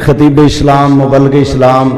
خطیب اسلام مبلغ اسلام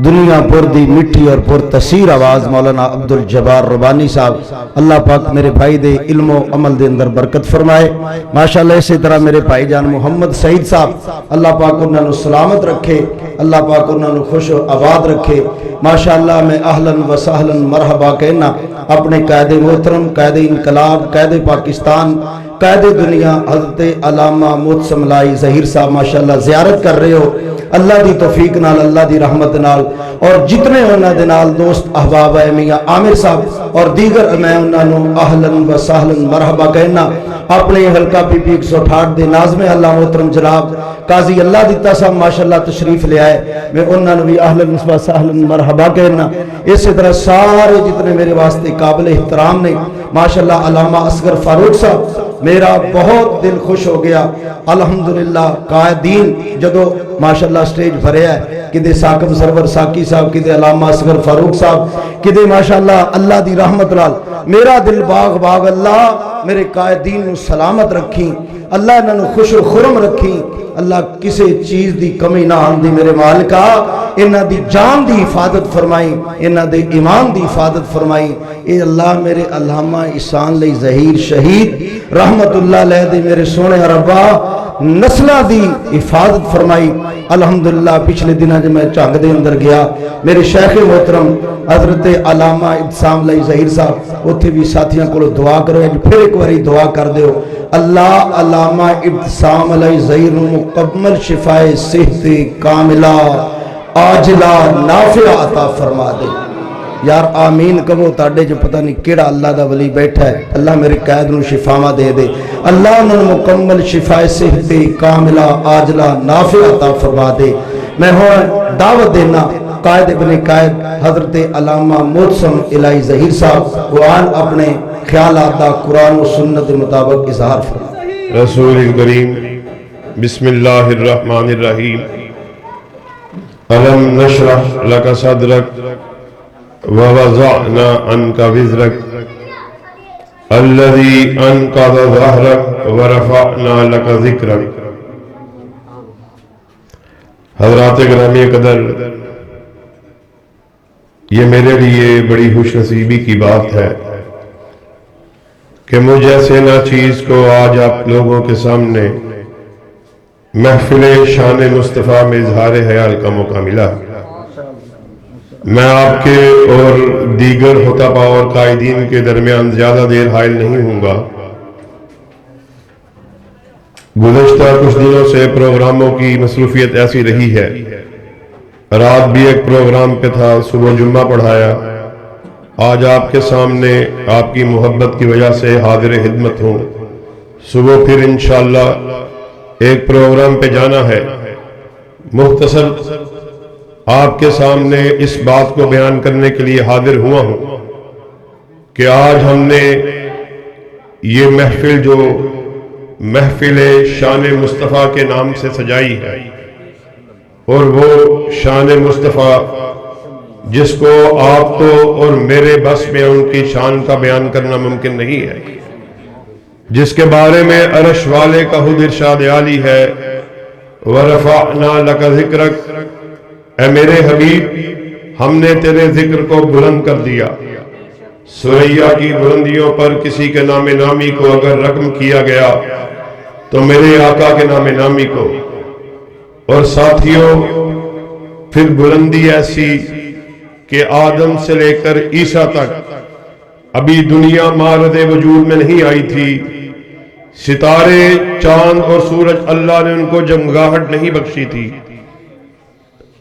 دنیا پر دی مٹھی اور پر تاثیر آواز مولانا عبدالجبار ربانی صاحب، اللہ پاک میرے بھائی دے علم و عمل دے اندر برکت فرمائے۔ ماشاءاللہ اسی طرح میرے بھائی جان محمد سعید صاحب، اللہ پاک انہوں نے سلامت رکھے، اللہ پاک انہوں نے خوش و آباد رکھے۔ ماشاءاللہ میں اہلاً و سہلاً مرحبا کہنا اپنے قائد محترم، قائد انقلاب، قائد پاکستان، قائد دنیا حضرت علامہ محتسم لائی ظہیر صاحب ماشاءاللہ زیارت کر رہے ہو، اللہ دی توفیق نال، اللہ دی رحمت نال، اور جتنے انہاں دے نال دوست احباب ہے میاں عامر صاحب اور دیگر، میں انہاں نو اہلاً و سہلاً مرحبا کہنا۔ اپنے حلقہ پی پی 168 دے ناظم اللہ محترم جناب قاضی اللہ دیتا صاحب ماشاءاللہ تشریف لے آئے، میں انہاں نو بھی اہلاً و سہلاً مرحبا کہنا۔ اسی طرح سارے جتنے میرے واسطے قابل احترام نے، ماشاءاللہ علامہ اصغر فاروق صاحب، میرا بہت دل خوش ہو گیا الحمدللہ۔ قائدین جدو ماشاءاللہ سٹیج بھرے ہے، کدے ثاقب سرور ساکی صاحب، کدے علامہ اصغر فاروق صاحب، کدے ماشاءاللہ اللہ دی رحمت لال، میرا دل باغ باغ، اللہ میرے قائدین نو سلامت رکھی، اللہ انہاں نو خوش و خرم رکھی، اللہ کسی چیز دی کمی نہ آندی میرے مالکا، انہاں دی جان دی حفاظت فرمائی، انہاں دے ایمان دی حفاظت فرمائی۔ اے اللہ میرے علامہ احسان علی ظہیر شہید رحمت اللہ علیہ دے میرے سونے ربا نسلہ دی حفاظت فرمائی۔ الحمدللہ پچھلے دنوں جب میں چانگ دے اندر گیا، میرے شیخ محترم حضرت علامہ ابتسام علی ظہیر صاحب اتھے بھی ساتھیاں کو دعا کرو، پھر ایک باری دعا کر دیو، اللہ علامہ ابتسام علی ظہیر مکمل شفائے صحت کاملہ عاجلہ نافعہ عطا فرما دے۔ یار آمین کہو، تاڑے جو پتہ نہیں کیڑا اللہ دا ولی بیٹھا ہے، اللہ میرے قید نو شفاما دے دے، اللہ انہوں مکمل شفائے صحت کاملہ عاجلہ نافعہ عطا فرما دے۔ میں ہوں دعوت دینا قائد ابن قائد حضرت علامہ محتسم الہی ظہیر صاحب قرآن اپنے خیالات دا قرآن و سنت مطابق اظہار فرما۔ رسول کریم بسم اللہ الرحمن الرحیم، الم نشرح لک صدرک ووضعنا عنک وزرک الذی انقض ظہرک ورفعنا لک ذکرک۔ حضرات گرامی قدر، یہ میرے لیے بڑی خوش نصیبی کی بات ہے کہ مجھے ایسے ناچیز کو آج آپ لوگوں کے سامنے محفل شان مصطفیٰ میں اظہار حیال کا موقع ملا۔ میں آپ کے اور دیگر خطبہ اور قائدین کے درمیان زیادہ دیر حائل نہیں ہوں گا۔ گزشتہ کچھ دنوں سے پروگراموں کی مصروفیت ایسی رہی ہے، رات بھی ایک پروگرام پہ تھا، صبح جمعہ پڑھایا، آج آپ کے سامنے آپ کی محبت کی وجہ سے حاضر خدمت ہوں، صبح پھر انشاءاللہ ایک پروگرام پہ جانا ہے۔ مختصر آپ کے سامنے اس بات کو بیان کرنے کے لیے حاضر ہوا ہوں کہ آج ہم نے یہ محفل جو محفل شان مصطفیٰ کے نام سے سجائی ہے، اور وہ شان مصطفیٰ جس کو آپ کو اور میرے بس میں ان کی شان کا بیان کرنا ممکن نہیں ہے، جس کے بارے میں عرش والے کا خود ارشاد عالی ہے، وَرَفَعْنَا لَكَ ذِكْرَكَ، اے میرے حبیب ہم نے تیرے ذکر کو بلند کر دیا۔ سریا کی بلندیوں پر کسی کے نام نامی کو اگر رقم کیا گیا تو میرے آقا کے نام نامی کو، اور ساتھیوں پھر بلندی ایسی کہ آدم سے لے کر عیسیٰ تک ابھی دنیا مارد وجود میں نہیں آئی تھی، ستارے چاند اور سورج اللہ نے ان کو جمگاہٹ نہیں بخشی تھی،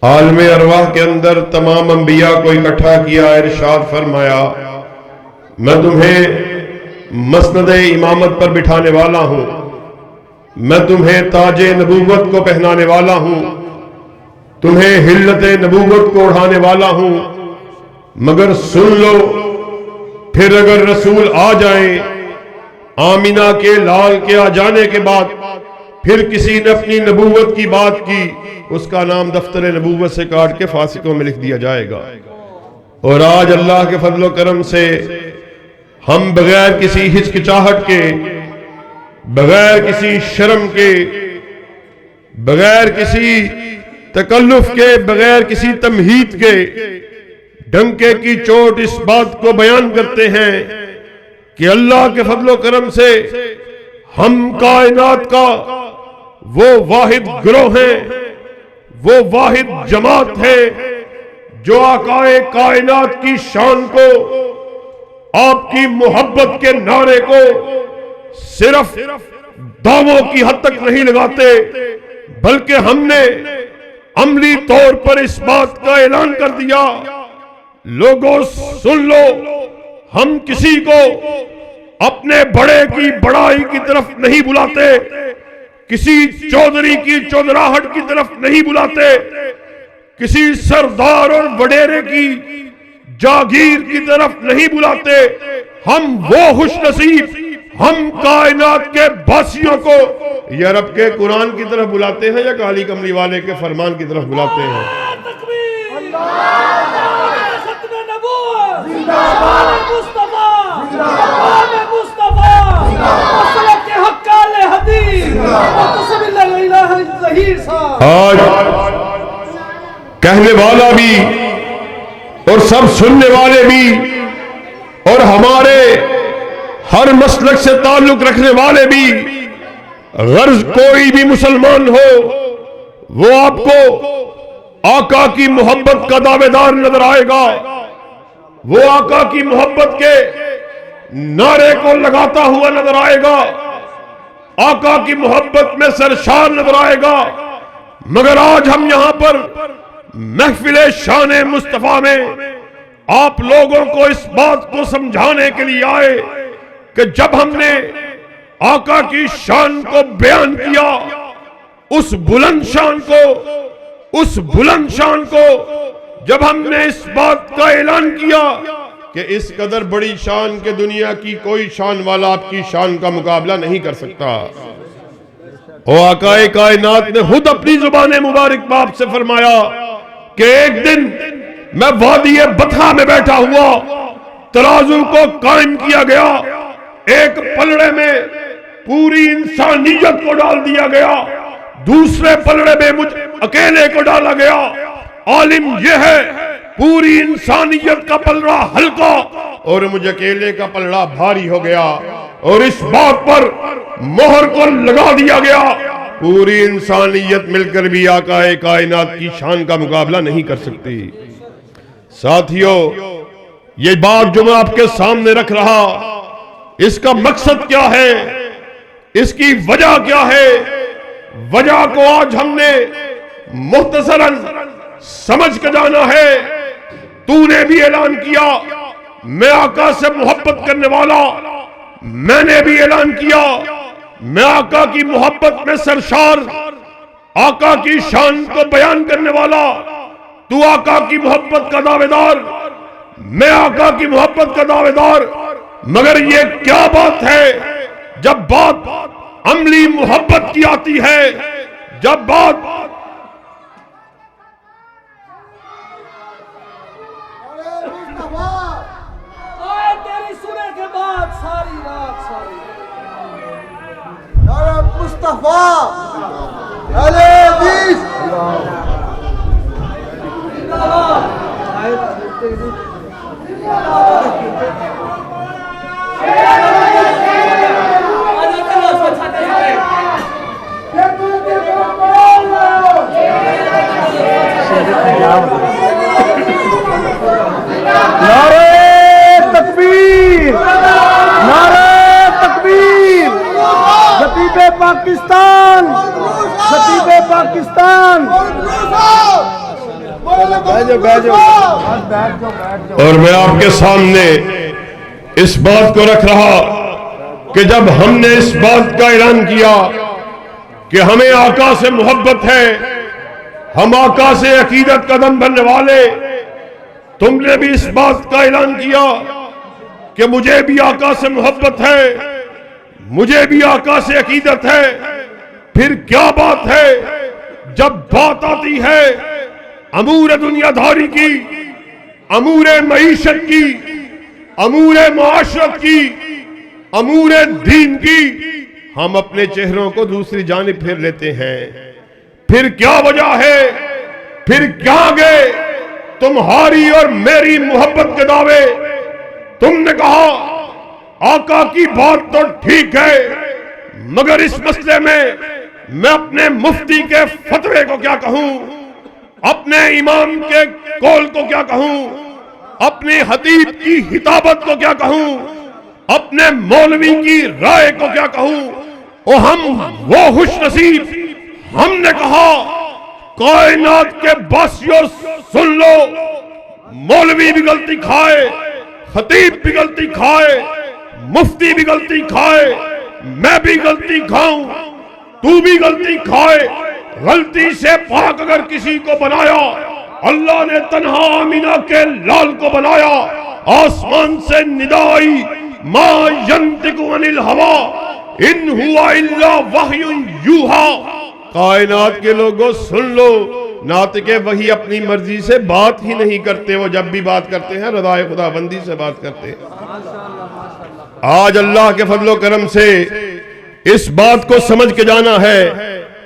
عالم ارواح کے اندر تمام انبیاء کو اکٹھا کیا، ارشاد فرمایا میں تمہیں مسند امامت پر بٹھانے والا ہوں، میں تمہیں تاج نبوت کو پہنانے والا ہوں، تمہیں حلت نبوت کو اڑھانے والا ہوں، مگر سن لو پھر اگر رسول آ جائیں، آمینہ کے لال کے آ جانے کے بعد پھر کسی نے اپنی نبوت کی بات کی، اس کا نام دفتر نبوت سے کاٹ کے فاسقوں میں لکھ دیا جائے گا۔ اور آج اللہ کے فضل و کرم سے ہم بغیر کسی ہچکچاہٹ کے، بغیر کسی شرم کے، بغیر کسی تکلف کے بغیر کسی تمہید کے ڈنکے کی چوٹ اس بات کو بیان کرتے ہیں کہ اللہ کے فضل و کرم سے ہم کائنات کا وہ واحد گروہ ہیں، وہ واحد جماعت ہے جو آقائے کائنات کی شان کو، آپ کی محبت کے نعرے کو صرف دعووں کی حد تک نہیں لگاتے، بلکہ ہم نے عملی طور پر اس بات کا اعلان کر دیا، لوگوں سن لو، ہم کسی کو اپنے بڑے کی بڑائی کی طرف نہیں بلاتے، کسی چودھری کی چودراہٹ کی طرف نہیں بلاتے، کسی سردار اور وڈیرے کی جاگیر کی طرف نہیں بلاتے، ہم وہ خوش نصیب، ہم کائنات کے باسیوں کو یا رب کے قرآن کی طرف بلاتے ہیں یا کالی کملی والے کے فرمان کی طرف بلاتے ہیں؟ آج کہنے والا بھی اور سب سننے والے بھی اور ہمارے ہر مسلک سے تعلق رکھنے والے بھی، غرض کوئی بھی مسلمان ہو، وہ آپ کو آقا کی محبت کا دعوے دار نظر آئے گا، وہ آقا کی محبت کے نعرے کو لگاتا ہوا نظر آئے گا، آقا کی محبت میں سرشار نظر آئے گا۔ مگر آج ہم یہاں پر محفل شان مصطفیٰ میں آپ لوگوں کو اس بات کو سمجھانے کے لیے آئے کہ جب ہم نے آقا کی شان کو بیان کیا، اس بلند شان کو جب ہم نے اس بات کا اعلان کیا کہ اس قدر بڑی شان کے دنیا کی کوئی شان والا آپ کی شان کا مقابلہ نہیں کر سکتا، اور آقا کائنات نے خود اپنی زبان مبارک باپ سے فرمایا کہ ایک دن میں وادی بطحا میں بیٹھا ہوا، ترازو کو قائم کیا گیا، ایک پلڑے میں پوری انسانیت کو ڈال دیا گیا، دوسرے پلڑے میں مجھ اکیلے کو ڈالا گیا۔ عالم یہ ہے پوری انسانیت کا پلڑا ہلکا اور مجھ اکیلے کا پلڑا بھاری ہو گیا، اور اس بات پر مہر کو لگا دیا گیا پوری انسانیت مل کر بھی آقا کائنات کی شان کا مقابلہ نہیں کر سکتی۔ ساتھیو، یہ بات جو میں آپ کے سامنے رکھ رہا، اس کا مقصد کیا ہے، اس کی وجہ کیا ہے؟ وجہ کو آج ہم نے مختصراً سمجھ کے جانا ہے۔ تو نے بھی اعلان کیا میں آقا سے محبت کرنے والا، میں نے بھی اعلان کیا میں آقا کی محبت میں سرشار، آقا کی شان کو بیان کرنے والا، تو آقا کی محبت کا دعوے دار، میں آقا کی محبت کا دعوے دار۔ مگر یہ کیا بات ہے جب بات عملی محبت کی آتی ہے، جب بات تیری سنے کے بعد ساری رات ساری مصطفیٰ علیہ حدیث نعرہ تکبیر، نعرہ تکبیر، خطیب پاکستان، خطیب پاکستان۔ اور میں آپ کے سامنے اس بات کو رکھ رہا کہ جب ہم نے اس بات کا اعلان کیا کہ ہمیں آقا سے محبت ہے، ہم آقا سے عقیدت قدم بننے والے، تم نے بھی اس بات کا اعلان کیا کہ مجھے بھی آقا سے محبت ہے، مجھے بھی آقا سے عقیدت ہے۔ پھر کیا بات ہے جب بات آتی ہے امور دنیا داری کی، امور معیشت کی، امور معاشرت کی، امور دین کی، ہم اپنے چہروں کو دوسری جانب پھیر لیتے ہیں۔ پھر کیا وجہ ہے پھر کیا گئے تمہاری اور میری محبت کے دعوے؟ تم نے کہا آقا کی بات تو ٹھیک ہے، مگر اس مسئلے میں اپنے مفتی کے فتوے کو کیا کہوں، اپنے امام کے قول کو کیا کہوں، اپنے خطیب کی خطابت کو کیا کہوں، اپنے مولوی کی رائے کو کیا کہوں؟ او ہم وہ خوش نصیب، ہم نے کہا کائنات کے باسیوں سن لو، مولوی بھی غلطی کھائے، خطیب بھی غلطی کھائے، مفتی بھی غلطی کھائے، میں بھی غلطی کھاؤں، تو بھی غلطی کھائے، غلطی سے پاک اگر کسی کو بنایا، اللہ نے تنہا آمینہ کے لال کو بنایا، آسمان سے ندا آئی ما ینطق عن الہوی ان ہوا الا وحی یوحا، کائنات کے لوگوں سن لو، ناطق وحی اپنی مرضی سے بات ہی نہیں کرتے، وہ جب بھی بات کرتے ہیں رضائے خدا بندی سے بات کرتے ہیں۔ آج اللہ کے فضل و کرم سے اس بات کو سمجھ کے جانا ہے،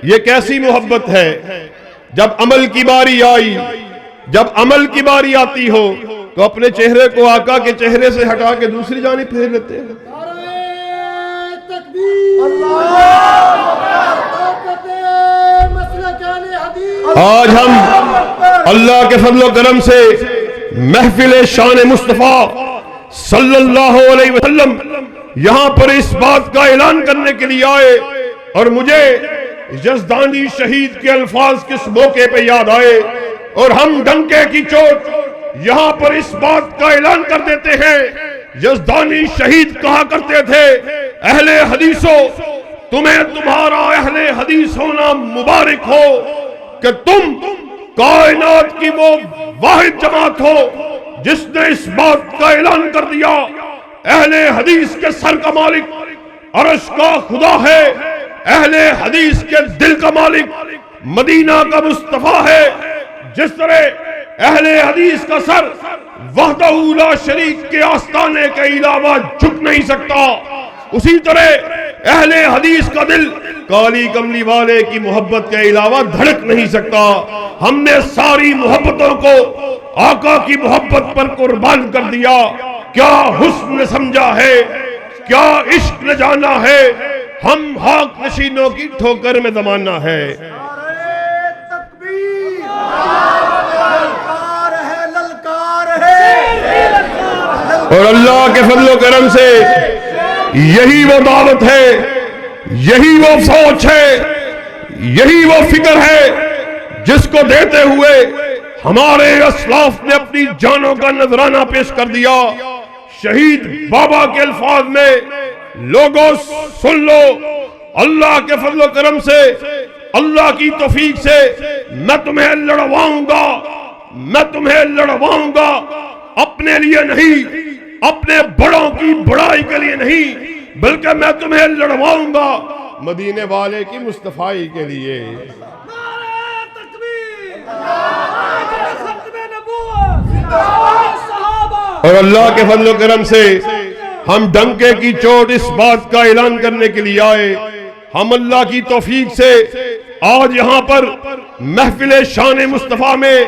یہ کیسی محبت ہے۔ جب عمل کی باری آئی، جب عمل کی باری آتی ہو تو اپنے چہرے کو آقا کے چہرے سے ہٹا کے دوسری جانب پھیر لیتے ہیں۔ آج ہم اللہ کے فضل و کرم سے محفل شان مصطفیٰ صلی اللہ علیہ وسلم یہاں پر اس بات کا اعلان کرنے کے لیے آئے، اور مجھے یزدانی شہید کے الفاظ کس موقع پہ یاد آئے، اور ہم ڈنکے کی چوٹ یہاں پر اس بات کا اعلان کر دیتے ہیں۔ یزدانی شہید کہا کرتے تھے اہل حدیثوں، تمہیں تمہارا اہل حدیث ہونا مبارک ہو کہ تم کائنات کی وہ واحد جماعت ہو جس نے اس بات کا اعلان کر دیا اہل حدیث کے سر کا مالک عرش کا خدا ہے، اہل حدیث کے دل کا مالک مدینہ کا مصطفیٰ ہے۔ جس طرح اہل حدیث کا سر وحدہ لا شریک کے آستانے کے علاوہ جھک نہیں سکتا، اسی طرح اہل حدیث کا دل کالی کملی والے کی محبت کے علاوہ دھڑک نہیں سکتا۔ ہم نے ساری محبتوں کو آقا کی محبت پر قربان کر دیا۔ کیا حسن نے سمجھا ہے، کیا عشق نے جانا ہے، ہم حق نشینوں کی ٹھوکر میں زمانہ ہے۔ اور اللہ کے فضل و کرم سے یہی وہ دعوت ہے، یہی وہ سوچ ہے، یہی وہ فکر ہے جس کو دیتے ہوئے ہمارے اسلاف نے اپنی جانوں کا نذرانہ پیش کر دیا۔ شہید بابا کے الفاظ میں لوگوں سن لو، اللہ کے فضل و کرم سے، اللہ کی توفیق سے میں تمہیں لڑواؤں گا، میں تمہیں لڑواؤں گا، اپنے لیے نہیں، اپنے بڑوں کی بڑائی کے لیے نہیں، بلکہ میں تمہیں لڑواؤں گا مدینے والے کی مصطفائی کے لیے۔ نعرہ تکبیر، نعرہ ختم نبوت، نعرہ صحابہ۔ اور اللہ کے فضل و کرم سے ہم ڈنکے کی چوٹ اس بات کا اعلان کرنے کے لیے آئے، ہم اللہ کی توفیق سے آج یہاں پر محفل شان مصطفیٰ میں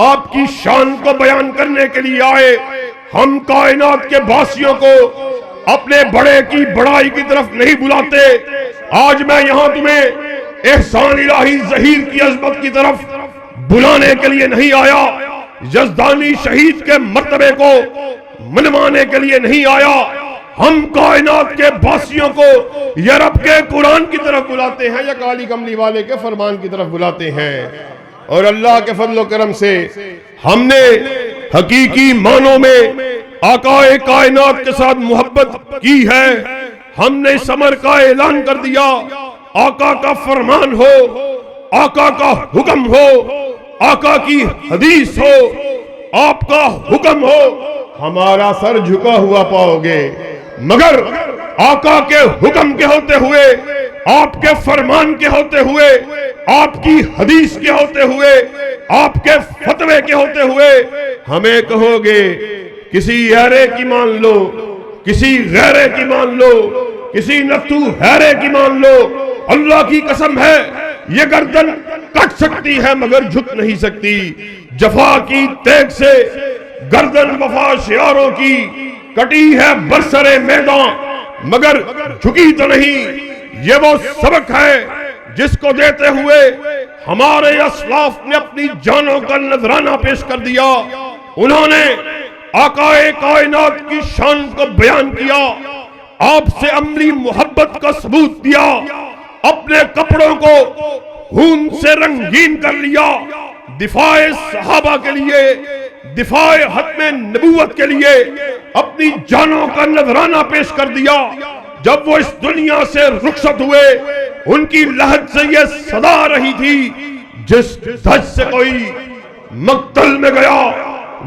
آپ کی شان کو بیان کرنے کے لیے آئے۔ ہم کائنات کے باسیوں کو اپنے بڑے کی بڑائی کی طرف نہیں بلاتے، آج میں یہاں تمہیں احسان الہی ظہیر کی عظمت کی طرف بلانے کے لیے نہیں آیا، یزدانی شہید کے مرتبے کو منوانے کے لیے نہیں آیا، ہم کائنات کے باسیوں کو یا رب کے قرآن کی طرف بلاتے ہیں یا کالی کملی والے کے فرمان کی طرف بلاتے ہیں۔ اور اللہ کے فضل و کرم سے ہم نے حقیقی معنوں میں آقا کائنات کے ساتھ محبت کی ہے۔ ہم نے اس امر کا اعلان کر دیا، آقا کا فرمان ہو، آقا کا حکم ہو، آقا کی حدیث ہو، آپ کا حکم ہو، ہمارا سر جھکا ہوا پاؤ گے، مگر آقا کے حکم کے ہوتے ہوئے، آپ کے فرمان کے ہوتے ہوئے، آپ کی حدیث کے ہوتے ہوئے، آپ کے فتوے کے ہوتے ہوئے ہمیں کہو گے کسی غیرے کی مان لو، کسی غیرے کی مان لو، کسی نفتو حیرے کی مان لو، اللہ کی قسم ہے یہ گردن کٹ سکتی ہے مگر جھک نہیں سکتی. جفا کی تیگ سے گردن وفا شیاروں کی کٹی ہے برسرے میدان مگر جھکی تو نہیں. یہ وہ سبق ہے جس کو دیتے ہوئے ہمارے اسلاف نے اپنی جانوں کا نذرانہ پیش کر دیا. انہوں نے آقائے کائنات کی شان کو بیان کیا, آپ سے عملی محبت کا ثبوت دیا, اپنے کپڑوں کو خون سے رنگین کر لیا, دفاع صحابہ کے لیے, دفاع ختم نبوت کے لیے اپنی جانوں کا نذرانہ پیش کر دیا. جب وہ اس دنیا سے رخصت ہوئے ان کی لہج سے یہ صدا آ رہی تھی, جس دھج سے کوئی مقتل میں گیا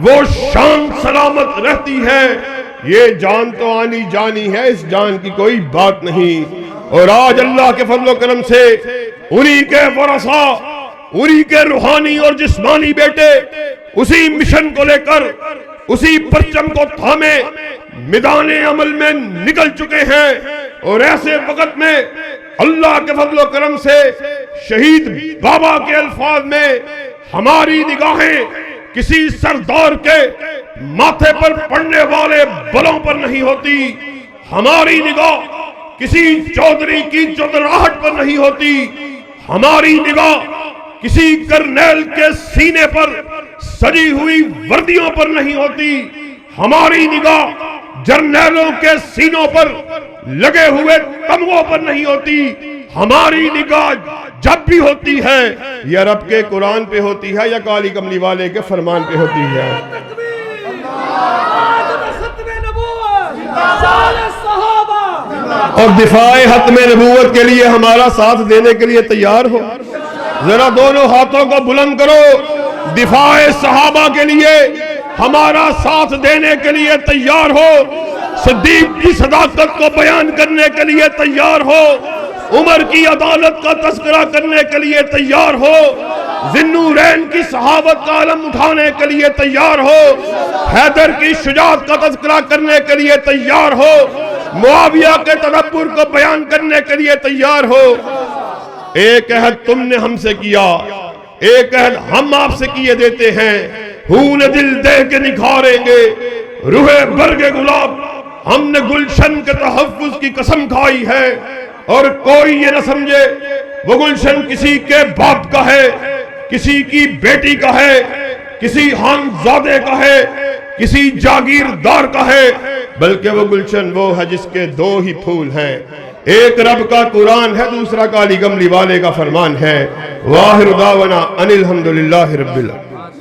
وہ شان سلامت رہتی ہے. یہ جان تو آنی جانی ہے, اس جان کی کوئی بات نہیں. اور آج اللہ کے فضل و کرم سے انہی کے ورثہ, انہی کے روحانی اور جسمانی بیٹے اسی مشن کو لے کر اسی پرچم کو تھامے میدان عمل میں نکل چکے ہیں. اور ایسے وقت میں اللہ کے فضل و کرم سے شہید بابا کے الفاظ میں ہماری نگاہیں کسی سردار کے ماتھے پر پڑنے والے بلوں پر نہیں ہوتی, ہماری نگاہ کسی چودھری کی چودراہٹ پر نہیں ہوتی, ہماری نگاہ کسی کرنیل کے سینے پر سجی ہوئی وردیوں پر نہیں ہوتی, ہماری نگاہ جرنیلوں کے سینوں پر لگے ہوئے تمغوں پر نہیں ہوتی. ہماری نگاہ جب بھی ہوتی ہے یا رب کے قرآن پہ ہوتی ہے یا کالی کملی والے کے فرمان پہ ہوتی ہے. اور دفاع ختم نبوت کے لیے ہمارا ساتھ دینے کے لیے تیار ہو. ذرا دونوں ہاتھوں کو بلند کرو. دفاع صحابہ کے لیے ہمارا ساتھ دینے کے لیے تیار ہو. صدیق کی صداقت کو بیان کرنے کے لیے تیار ہو. عمر کی عدالت کا تذکرہ کرنے کے لیے تیار ہو. ذی-النورین کی صحابت کا علم اٹھانے کے لیے تیار ہو. حیدر کی شجاعت کا تذکرہ کرنے کے لیے تیار ہو. معاویہ کے تدبر کو بیان کرنے کے لیے تیار ہو. ایک عہد تم نے ہم سے کیا, ایک عہد ہم آپ سے کیے دیتے ہیں, خون دل دے کے نکھاریں گے روح برگ گلاب. ہم نے گلشن کے تحفظ کی قسم کھائی ہے, اور کوئی یہ نہ سمجھے وہ گلشن کسی کے باپ کا ہے, کسی کی بیٹی کا ہے, کسی خانزادے کا ہے, کسی جاگیردار کا ہے, بلکہ وہ گلشن وہ ہے جس کے دو ہی پھول ہیں. ایک رب کا قرآن ہے, دوسرا کالی کملی والے کا فرمان ہے. واخر دعوانا ان الحمدللہ رب العالمین.